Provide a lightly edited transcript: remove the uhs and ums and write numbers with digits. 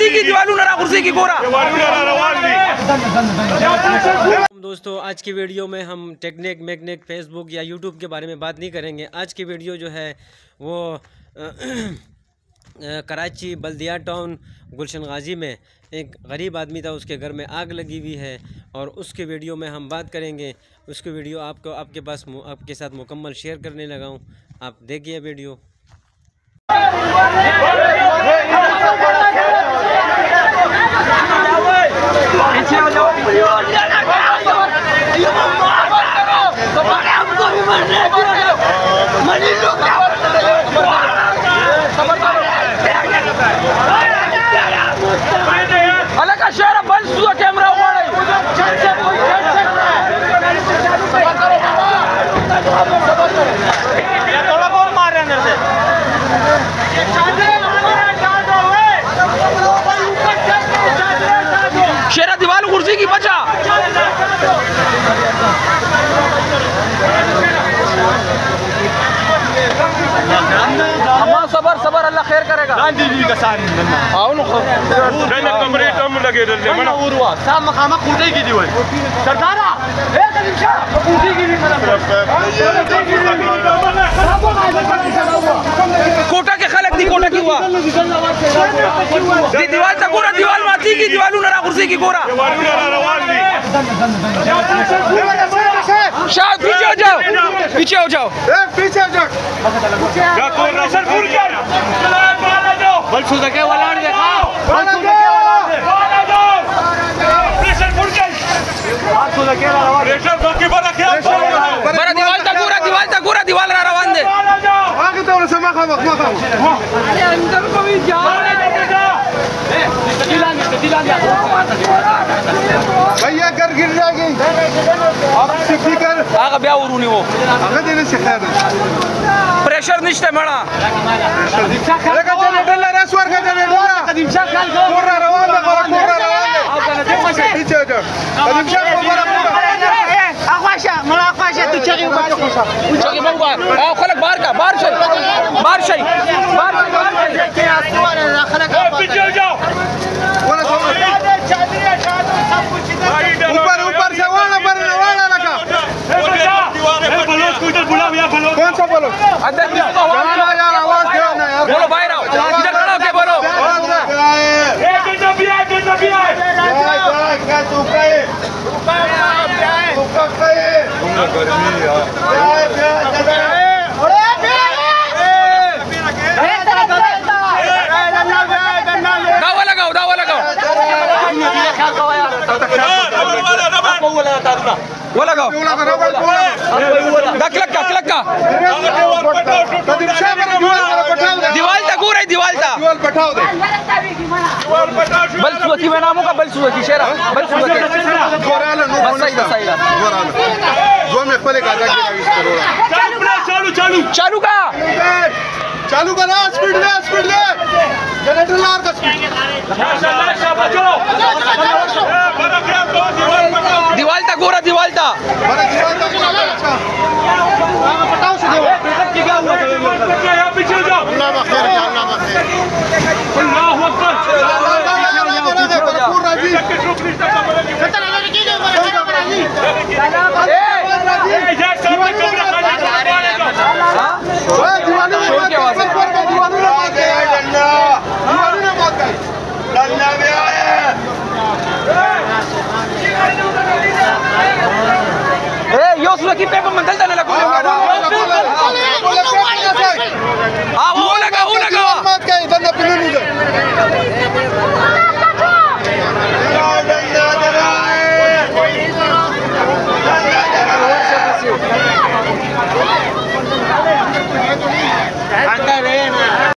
माती की दीवालू नरा कुर्सी की गोरा। दोस्तों आज की वीडियो में हम टेक्निक मैकनिक फेसबुक या यूट्यूब के बारे में बात नहीं करेंगे। आज की वीडियो जो है वो कराची बल्दिया टाउन गुलशन गाजी में एक गरीब आदमी था, उसके घर में आग लगी हुई है और उसके वीडियो में हम बात करेंगे। उसकी वीडियो आपके साथ मुकम्मल शेयर करने लगा हूँ, आप देखिए वीडियो। अलग का शहर बंद हुआ कैमरा थोड़ा बहुत मार रहे अंदर से। शेरा दीवार कुर्सी की बचा। सबर सबर अल्लाह खैर करेगा। कोटा के खलक दी कोटा की हुआ दीवार तक पूरा दीवार माती की दीवालू नरा कुर्सी की गोरा। शायद पीछे हो जाओ, पीछे हो जाओ, पीछे हो जाओ। दीवार तक पूरा दीवार रवान दे। भैया कर गिर जाएगी आगा ब्या उरूनी वो प्रेशर निश्चित मड़ा खलक बाहर का बाहर से ऊपर ऊपर से वाला लगा। कौन सा बोलो बोलो बाहर आओ, इधर खड़ा होके बोलो। दावा लगाओ वो लगाओ क्लक का दीवाल तक हो रही दीवाल था बल मैं नामों का बल सुबह शेरा बल चालू करा स्पीड ले जनरेटर लार का स्पीड दीवाल तक पूरा दीवाल था पटाओ से क्या हुआ पीछे जाओ। अल्लाह